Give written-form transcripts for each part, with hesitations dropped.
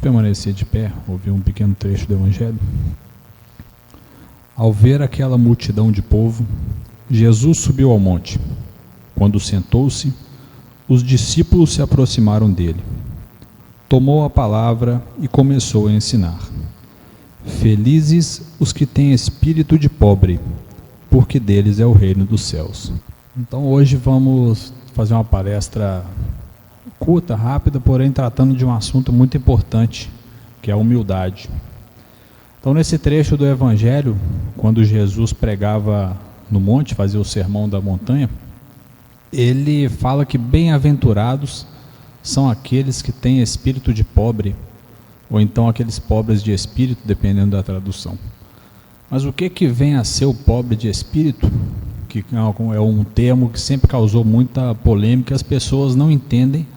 permanecer de pé, ouvir um pequeno trecho do Evangelho. Ao ver aquela multidão de povo, Jesus subiu ao monte. Quando sentou-se, os discípulos se aproximaram dele. Tomou a palavra e começou a ensinar. Felizes os que têm espírito de pobre, porque deles é o reino dos céus. Então hoje vamos fazer uma palestra curta, rápida, porém tratando de um assunto muito importante, que é a humildade. Então nesse trecho do Evangelho, quando Jesus pregava no monte, fazia o sermão da montanha, ele fala que bem-aventurados são aqueles que têm espírito de pobre, ou então aqueles pobres de espírito, dependendo da tradução. Mas o que vem a ser o pobre de espírito? Que é um termo que sempre causou muita polêmica, as pessoas não entendem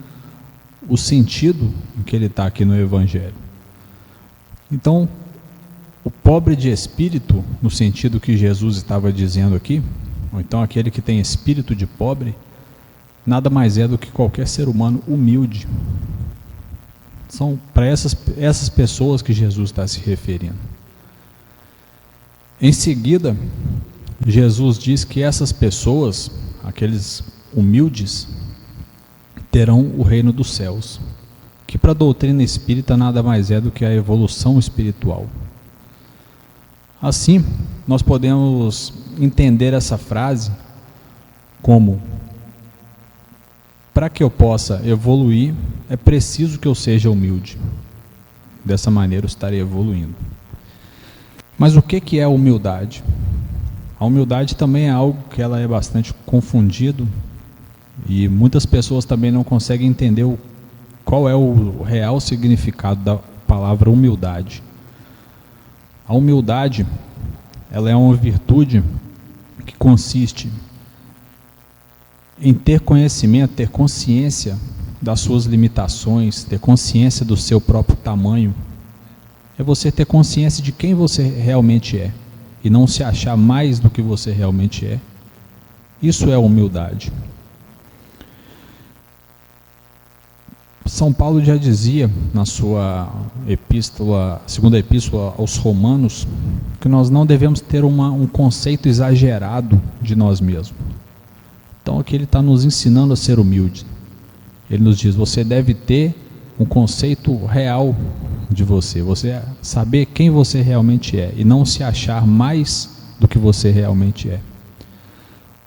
o sentido que ele está aqui no Evangelho. Então, o pobre de espírito, no sentido que Jesus estava dizendo aqui, ou então aquele que tem espírito de pobre, nada mais é do que qualquer ser humano humilde. São para essas pessoas que Jesus está se referindo. Em seguida, Jesus diz que essas pessoas, aqueles humildes, terão o reino dos céus, que para a doutrina espírita nada mais é do que a evolução espiritual. Assim, nós podemos entender essa frase como: para que eu possa evoluir, é preciso que eu seja humilde. Dessa maneira eu estarei evoluindo. Mas o que é a humildade? A humildade também é algo que ela é bastante confundido e muitas pessoas também não conseguem entender qual é o real significado da palavra humildade. A humildade, ela é uma virtude que consiste em ter conhecimento, ter consciência das suas limitações, ter consciência do seu próprio tamanho. É você ter consciência de quem você realmente é e não se achar mais do que você realmente é. Isso é humildade. São Paulo já dizia na sua epístola, segunda epístola aos Romanos, que nós não devemos ter um conceito exagerado de nós mesmos. Então aqui ele está nos ensinando a ser humilde. Ele nos diz: você deve ter um conceito real de você saber quem você realmente é e não se achar mais do que você realmente é.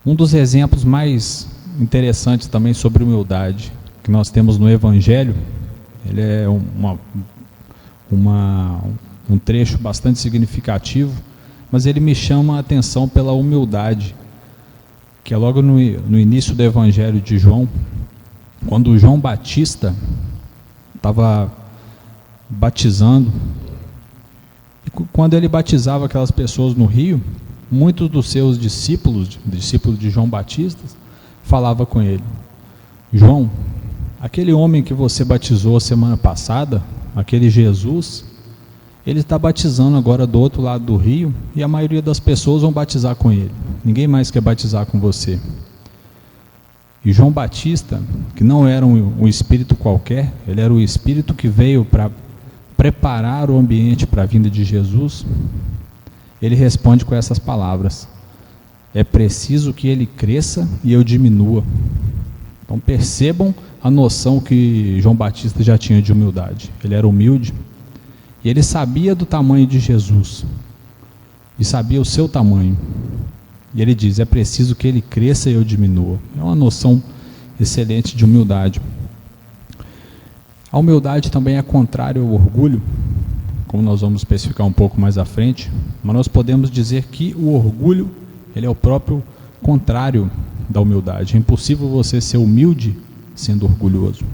Um dos exemplos mais interessantes também sobre humildade que nós temos no Evangelho, ele é um trecho bastante significativo, mas ele me chama a atenção pela humildade, que é logo no início do Evangelho de João, quando João Batista estava batizando, e quando ele batizava aquelas pessoas no rio, muitos dos seus discípulos de João Batista, falavam com ele: João, aquele homem que você batizou semana passada, aquele Jesus, ele está batizando agora do outro lado do rio, e a maioria das pessoas vão batizar com ele, ninguém mais quer batizar com você. E João Batista, que não era um espírito qualquer, ele era o espírito que veio para preparar o ambiente para a vinda de Jesus, ele responde com essas palavras: é preciso que ele cresça e eu diminua. Então percebam a noção que João Batista já tinha de humildade. Ele era humilde e ele sabia do tamanho de Jesus e sabia o seu tamanho. E ele diz: é preciso que ele cresça e eu diminua. É uma noção excelente de humildade. A humildade também é contrária ao orgulho, como nós vamos especificar um pouco mais à frente, mas nós podemos dizer que o orgulho, ele é o próprio contrário da humildade. É impossível você ser humilde sendo orgulhoso.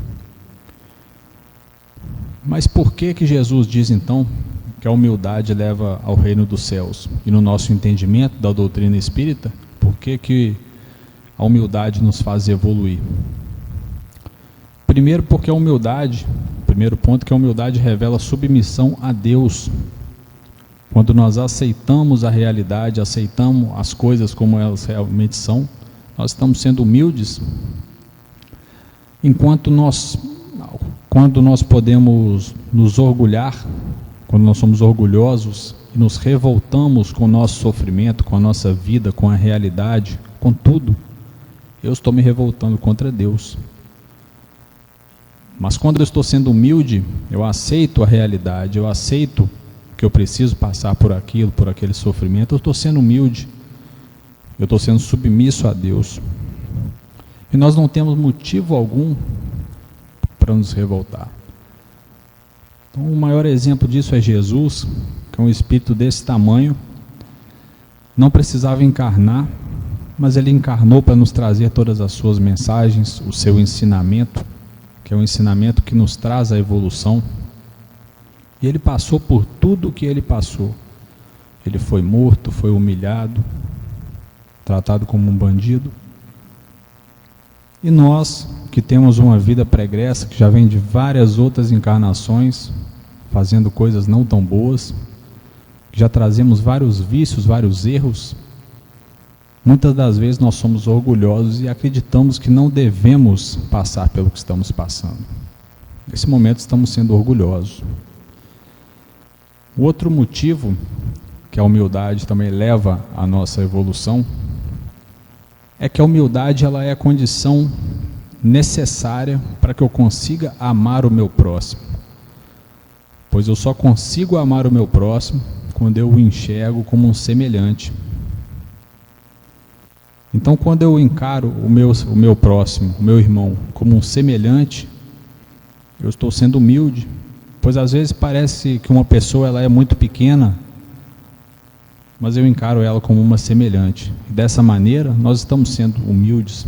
Mas por que Jesus diz então que a humildade leva ao reino dos céus? E no nosso entendimento da doutrina espírita, por que a humildade nos faz evoluir? Primeiro, porque a humildade, primeiro ponto, que a humildade revela submissão a Deus. Quando nós aceitamos a realidade, aceitamos as coisas como elas realmente são, nós estamos sendo humildes, enquanto nós quando nós podemos nos orgulhar, quando nós somos orgulhosos e nos revoltamos com o nosso sofrimento, com a nossa vida, com a realidade, com tudo, eu estou me revoltando contra Deus. Mas quando eu estou sendo humilde, eu aceito a realidade, eu aceito que eu preciso passar por aquilo, por aquele sofrimento, eu estou sendo humilde, eu estou sendo submisso a Deus. E nós não temos motivo algum para nos revoltar. Então, o maior exemplo disso é Jesus, que é um espírito desse tamanho, não precisava encarnar, mas ele encarnou para nos trazer todas as suas mensagens, o seu ensinamento, que é um ensinamento que nos traz a evolução. E ele passou por tudo o que ele passou. Ele foi morto, foi humilhado, tratado como um bandido. E nós, que temos uma vida pregressa, que já vem de várias outras encarnações, fazendo coisas não tão boas, que já trazemos vários vícios, vários erros, muitas das vezes nós somos orgulhosos e acreditamos que não devemos passar pelo que estamos passando. Nesse momento estamos sendo orgulhosos. O outro motivo que a humildade também leva à nossa evolução é que a humildade ela é a condição necessária para que eu consiga amar o meu próximo. Pois eu só consigo amar o meu próximo quando eu o enxergo como um semelhante. Então, quando eu encaro o meu próximo, o meu irmão, como um semelhante, eu estou sendo humilde, pois às vezes parece que uma pessoa ela é muito pequena, mas eu encaro ela como uma semelhante. E dessa maneira, nós estamos sendo humildes.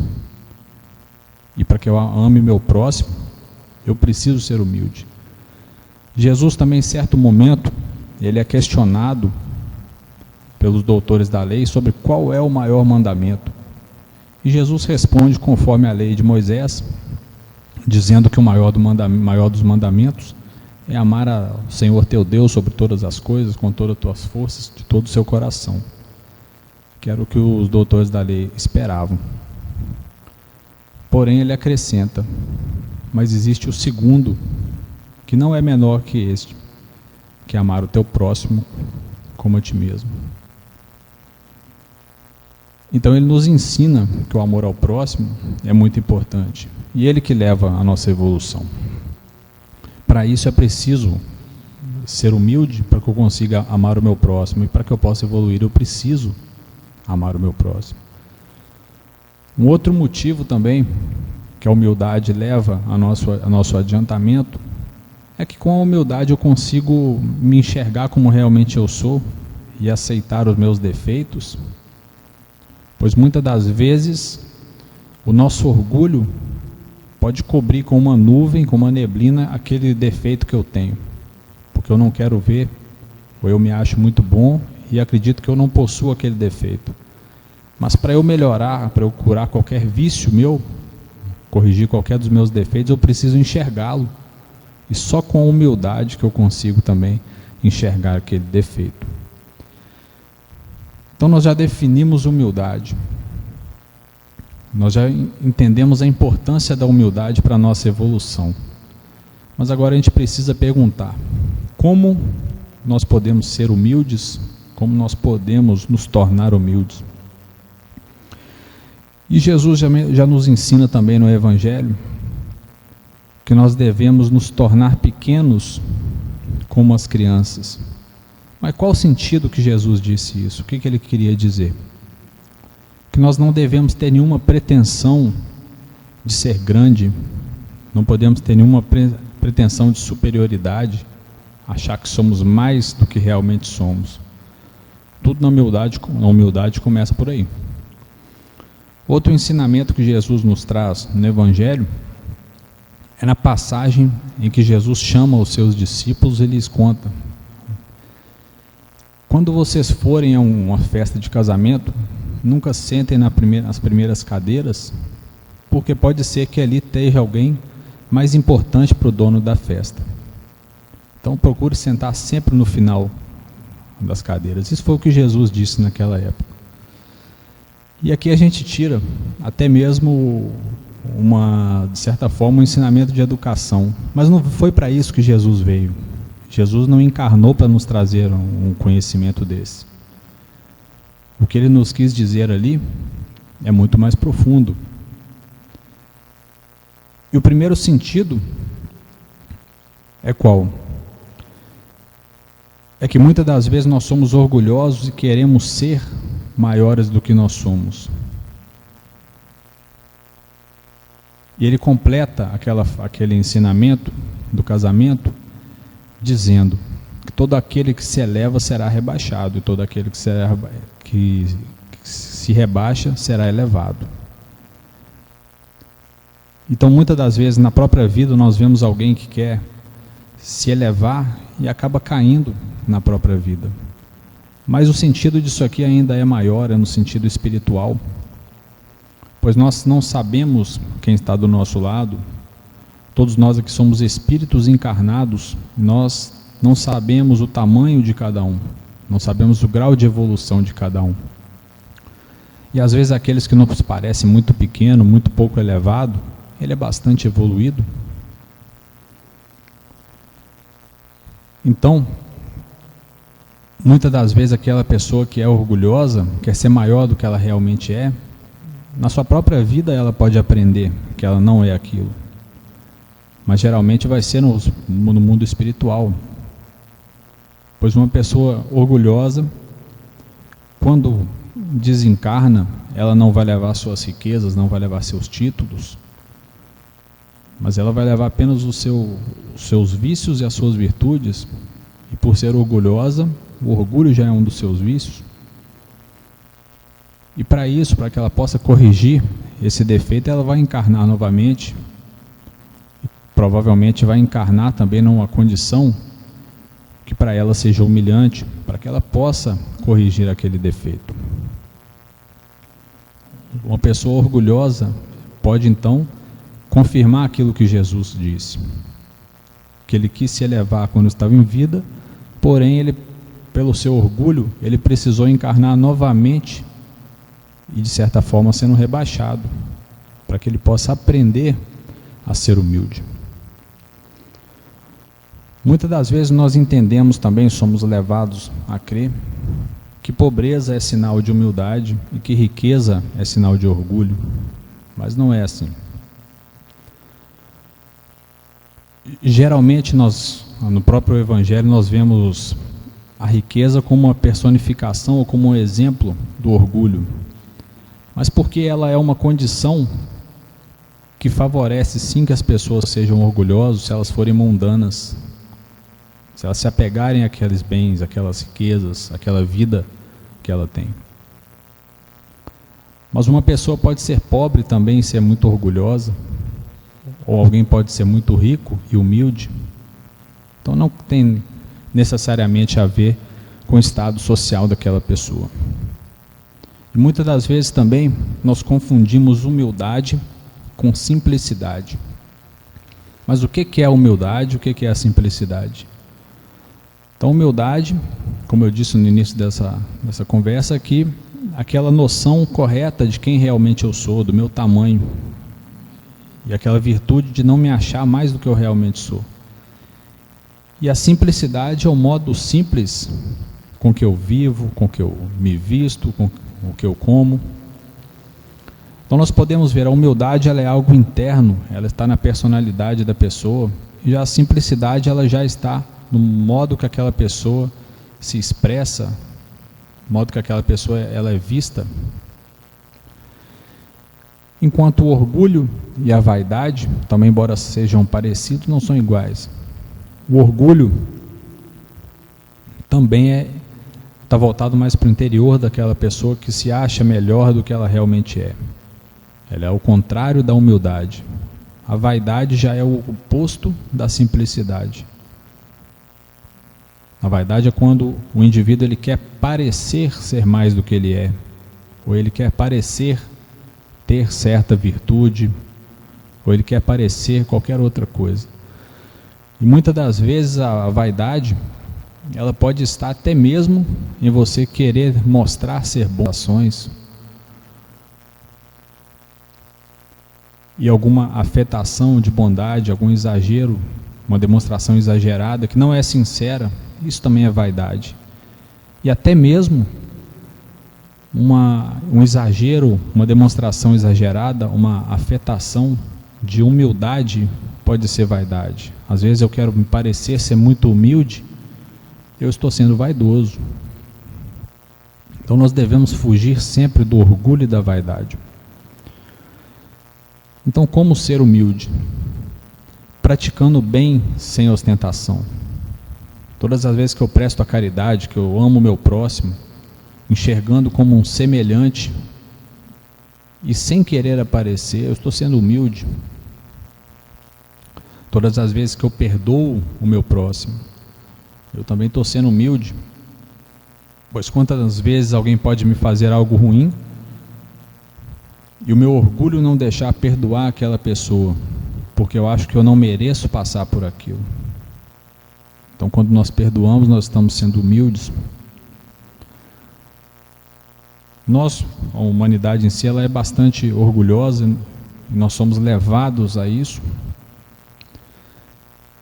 E para que eu ame meu próximo, eu preciso ser humilde. Jesus também, em certo momento, ele é questionado pelos doutores da lei sobre qual é o maior mandamento. E Jesus responde conforme a lei de Moisés, dizendo que o maior dos mandamentos é amar ao Senhor teu Deus sobre todas as coisas, com todas as tuas forças, de todo o seu coração. Que era o que os doutores da lei esperavam. Porém, ele acrescenta, mas existe o segundo, que não é menor que este, que é amar o teu próximo como a ti mesmo. Então ele nos ensina que o amor ao próximo é muito importante, e ele que leva a nossa evolução. Para isso é preciso ser humilde para que eu consiga amar o meu próximo, e para que eu possa evoluir eu preciso amar o meu próximo. Um outro motivo também que a humildade leva a nosso adiantamento é que com a humildade eu consigo me enxergar como realmente eu sou e aceitar os meus defeitos, pois muitas das vezes o nosso orgulho pode cobrir com uma nuvem, com uma neblina, aquele defeito que eu tenho, porque eu não quero ver, ou eu me acho muito bom e acredito que eu não possuo aquele defeito. Mas para eu melhorar, para eu curar qualquer vício meu, corrigir qualquer dos meus defeitos, eu preciso enxergá-lo. E só com a humildade que eu consigo também enxergar aquele defeito. Então nós já definimos humildade. Nós já entendemos a importância da humildade para a nossa evolução. Mas agora a gente precisa perguntar, como nós podemos ser humildes? Como nós podemos nos tornar humildes? E Jesus já nos ensina também no Evangelho que nós devemos nos tornar pequenos como as crianças. Mas qual o sentido que Jesus disse isso? O que ele queria dizer? Que nós não devemos ter nenhuma pretensão de ser grande, não podemos ter nenhuma pretensão de superioridade, achar que somos mais do que realmente somos. Tudo na humildade começa por aí. Outro ensinamento que Jesus nos traz no Evangelho é na passagem em que Jesus chama os seus discípulos e lhes conta: quando vocês forem a uma festa de casamento, nunca sentem nas primeiras cadeiras, porque pode ser que ali esteja alguém mais importante para o dono da festa. Então procure sentar sempre no final das cadeiras. Isso foi o que Jesus disse naquela época. E aqui a gente tira até mesmo de certa forma, um ensinamento de educação. Mas não foi para isso que Jesus veio. Jesus não encarnou para nos trazer um conhecimento desse. O que ele nos quis dizer ali é muito mais profundo. E o primeiro sentido é qual? É que muitas das vezes nós somos orgulhosos e queremos ser maiores do que nós somos. E ele completa aquele ensinamento do casamento dizendo que todo aquele que se eleva será rebaixado e todo aquele que se rebaixa será elevado. Então, muitas das vezes na própria vida nós vemos alguém que quer se elevar e acaba caindo na própria vida. Mas o sentido disso aqui ainda é maior, é no sentido espiritual. Pois nós não sabemos quem está do nosso lado. Todos nós aqui somos espíritos encarnados, nós não sabemos o tamanho de cada um, não sabemos o grau de evolução de cada um. E às vezes aqueles que nos parecem muito pequeno, muito pouco elevado, ele é bastante evoluído. Então, muitas das vezes aquela pessoa que é orgulhosa, quer ser maior do que ela realmente é, na sua própria vida ela pode aprender que ela não é aquilo. Mas geralmente vai ser no mundo espiritual. Pois uma pessoa orgulhosa, quando desencarna, ela não vai levar suas riquezas, não vai levar seus títulos, mas ela vai levar apenas os seus vícios e as suas virtudes. E por ser orgulhosa, o orgulho já é um dos seus vícios. E para isso, para que ela possa corrigir esse defeito, ela vai encarnar novamente. Provavelmente vai encarnar também numa condição que para ela seja humilhante, para que ela possa corrigir aquele defeito. Uma pessoa orgulhosa pode então confirmar aquilo que Jesus disse, que ele quis se elevar quando estava em vida, porém ele, pelo seu orgulho, ele precisou encarnar novamente e de certa forma sendo rebaixado, para que ele possa aprender a ser humilde. Muitas das vezes nós entendemos também, somos levados a crer que pobreza é sinal de humildade e que riqueza é sinal de orgulho, mas não é assim. Geralmente nós, no próprio Evangelho, nós vemos a riqueza como uma personificação ou como um exemplo do orgulho, mas porque ela é uma condição que favorece sim que as pessoas sejam orgulhosas se elas forem mundanas, se elas se apegarem àqueles bens, àquelas riquezas, àquela vida que ela tem. Mas uma pessoa pode ser pobre também e ser muito orgulhosa, ou alguém pode ser muito rico e humilde. Então não tem necessariamente a ver com o estado social daquela pessoa. E muitas das vezes também nós confundimos humildade com simplicidade. Mas o que é a humildade? O que é a simplicidade? Então, humildade, como eu disse no início dessa conversa aqui, aquela noção correta de quem realmente eu sou, do meu tamanho, e aquela virtude de não me achar mais do que eu realmente sou. E a simplicidade é o modo simples com que eu vivo, com que eu me visto, com o que eu como. Então nós podemos ver, a humildade ela é algo interno, ela está na personalidade da pessoa, e já a simplicidade ela já está no modo que aquela pessoa se expressa, no modo que aquela pessoa ela é vista. Enquanto o orgulho e a vaidade, também embora sejam parecidos, não são iguais. O orgulho também está voltado mais para o interior daquela pessoa que se acha melhor do que ela realmente é. Ela é o contrário da humildade. A vaidade já é o oposto da simplicidade. A vaidade é quando o indivíduo ele quer parecer ser mais do que ele é, ou ele quer parecer ter certa virtude, ou ele quer parecer qualquer outra coisa. E muitas das vezes a vaidade, ela pode estar até mesmo em você querer mostrar ser boas ações. e alguma afetação de bondade, algum exagero, uma demonstração exagerada que não é sincera, isso também é vaidade. E até mesmo um exagero, uma demonstração exagerada, uma afetação de humildade pode ser vaidade. Às vezes eu quero me parecer ser muito humilde, eu estou sendo vaidoso. Então nós devemos fugir sempre do orgulho e da vaidade. Então, como ser humilde? Praticando o bem sem ostentação. Todas as vezes que eu presto a caridade, que eu amo o meu próximo, enxergando como um semelhante e sem querer aparecer, eu estou sendo humilde. Todas as vezes que eu perdoo o meu próximo, eu também estou sendo humilde, pois quantas vezes alguém pode me fazer algo ruim e o meu orgulho não deixar perdoar aquela pessoa, porque eu acho que eu não mereço passar por aquilo. Então, quando nós perdoamos, nós estamos sendo humildes. Nós, a humanidade em si, ela é bastante orgulhosa, nós somos levados a isso.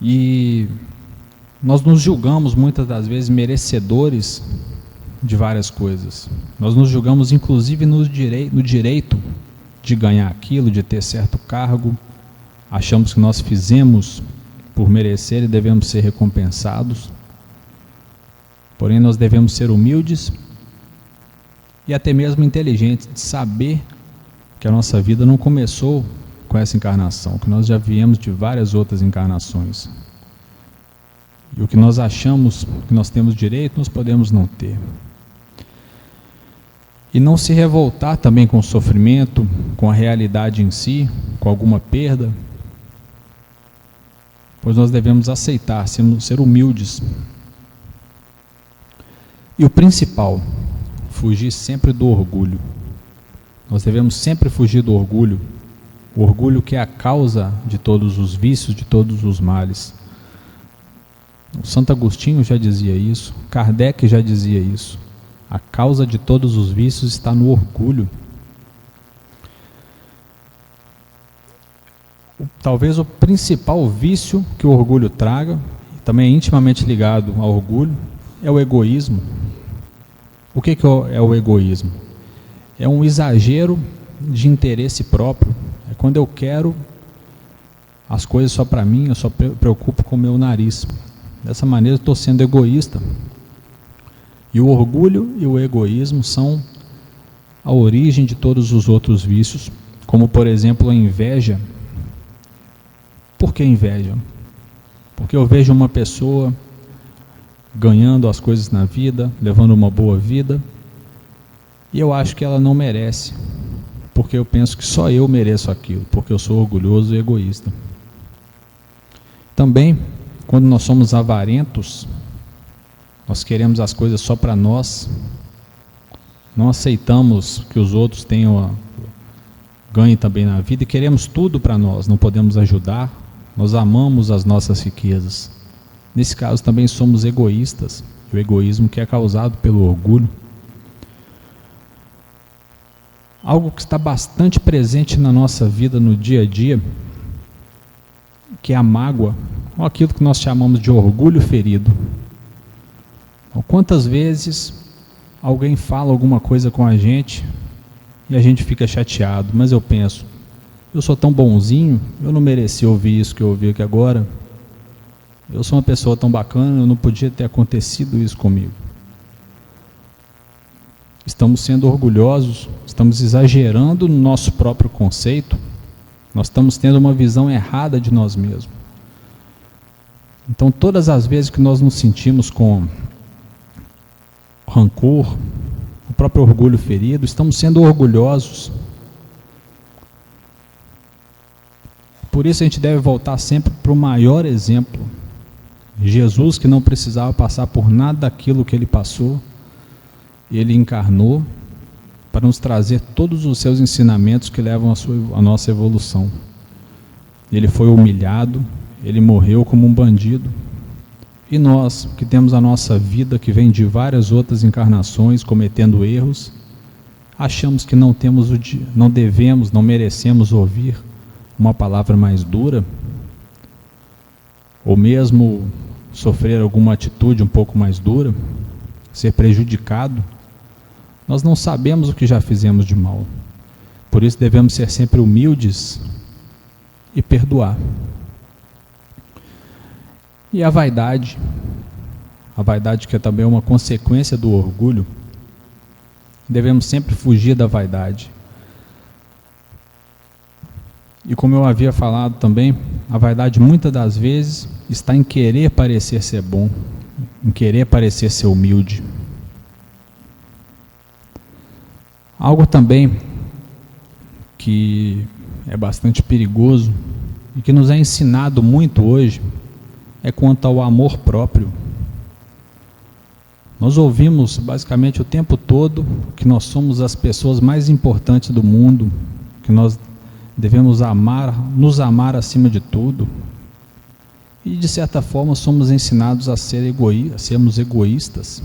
E nós nos julgamos muitas das vezes merecedores de várias coisas. Nós nos julgamos inclusive no direito de ganhar aquilo, de ter certo cargo. Achamos que nós fizemos por merecer e devemos ser recompensados. Porém, nós devemos ser humildes e até mesmo inteligentes, de saber que a nossa vida não começou com essa encarnação, que nós já viemos de várias outras encarnações. E o que nós achamos que nós temos direito, nós podemos não ter. E não se revoltar também com o sofrimento, com a realidade em si, com alguma perda, pois nós devemos aceitar, ser humildes. E o principal, fugir sempre do orgulho. Nós devemos sempre fugir do orgulho, o orgulho que é a causa de todos os vícios, de todos os males. O Santo Agostinho já dizia isso, Kardec já dizia isso. A causa de todos os vícios está no orgulho. Talvez o principal vício que o orgulho traga, também é intimamente ligado ao orgulho, é o egoísmo. O que é o egoísmo? É um exagero de interesse próprio. É quando eu quero as coisas só para mim, eu só preocupo com o meu nariz. Dessa maneira eu estou sendo egoísta. E o orgulho e o egoísmo são a origem de todos os outros vícios, como por exemplo a inveja. Por que inveja? Porque eu vejo uma pessoa ganhando as coisas na vida, levando uma boa vida, e eu acho que ela não merece, porque eu penso que só eu mereço aquilo, porque eu sou orgulhoso e egoísta. Também, quando nós somos avarentos, nós queremos as coisas só para nós, não aceitamos que os outros ganhem também na vida e queremos tudo para nós, não podemos ajudar, nós amamos as nossas riquezas. Nesse caso também somos egoístas, o egoísmo que é causado pelo orgulho. Algo que está bastante presente na nossa vida no dia a dia, que é a mágoa, ou aquilo que nós chamamos de orgulho ferido. Então, quantas vezes alguém fala alguma coisa com a gente e a gente fica chateado, mas eu penso, eu sou tão bonzinho, eu não mereci ouvir isso que eu ouvi aqui agora, eu sou uma pessoa tão bacana, não podia ter acontecido isso comigo. Estamos sendo orgulhosos, estamos exagerando no nosso próprio conceito, nós estamos tendo uma visão errada de nós mesmos. Então, todas as vezes que nós nos sentimos com rancor, o próprio orgulho ferido, estamos sendo orgulhosos. Por isso a gente deve voltar sempre para o maior exemplo. Jesus, que não precisava passar por nada daquilo que ele passou, ele encarnou para nos trazer todos os seus ensinamentos que levam a nossa evolução. Ele foi humilhado, ele morreu como um bandido. E nós, que temos a nossa vida, que vem de várias outras encarnações, cometendo erros, achamos que não devemos, não merecemos ouvir uma palavra mais dura, ou mesmo sofrer alguma atitude um pouco mais dura, ser prejudicado, nós não sabemos o que já fizemos de mal. Por isso devemos ser sempre humildes e perdoar. E a vaidade que é também uma consequência do orgulho, devemos sempre fugir da vaidade. E como eu havia falado também, a vaidade muitas das vezes está em querer parecer ser bom, em querer parecer ser humilde. Algo também que é bastante perigoso e que nos é ensinado muito hoje é quanto ao amor próprio. Nós ouvimos basicamente o tempo todo que nós somos as pessoas mais importantes do mundo, que nós devemos nos amar acima de tudo. E de certa forma somos ensinados a sermos egoístas.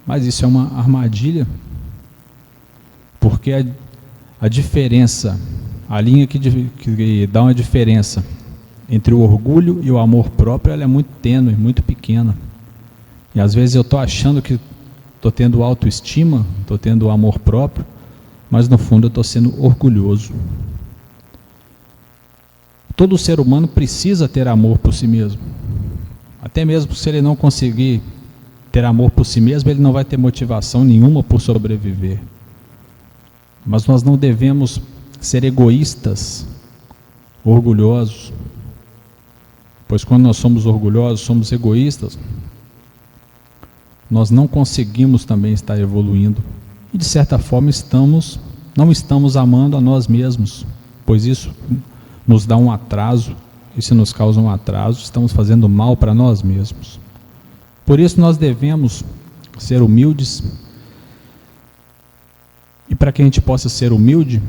Mas isso é uma armadilha, porque a diferença, a linha que dá uma diferença entre o orgulho e o amor próprio, ela é muito tênue, muito pequena. E às vezes eu estou achando que estou tendo autoestima, estou tendo amor próprio, mas no fundo eu estou sendo orgulhoso. Todo ser humano precisa ter amor por si mesmo. Até mesmo se ele não conseguir ter amor por si mesmo, ele não vai ter motivação nenhuma por sobreviver. Mas nós não devemos ser egoístas, orgulhosos, pois quando nós somos orgulhosos, somos egoístas, nós não conseguimos também estar evoluindo. E de certa forma não estamos amando a nós mesmos, pois isso nos dá um atraso, e se nos causa um atraso, estamos fazendo mal para nós mesmos. Por isso nós devemos ser humildes, e para que a gente possa ser humilde,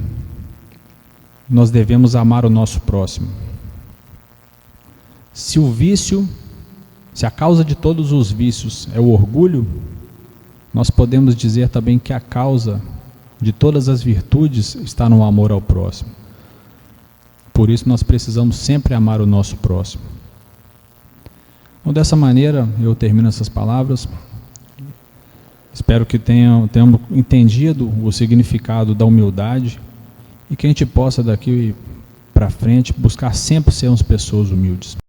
nós devemos amar o nosso próximo. Se a causa de todos os vícios é o orgulho, nós podemos dizer também que a causa de todas as virtudes está no amor ao próximo. Por isso nós precisamos sempre amar o nosso próximo. Então, dessa maneira eu termino essas palavras. Espero que tenhamos entendido o significado da humildade e que a gente possa daqui para frente buscar sempre sermos pessoas humildes.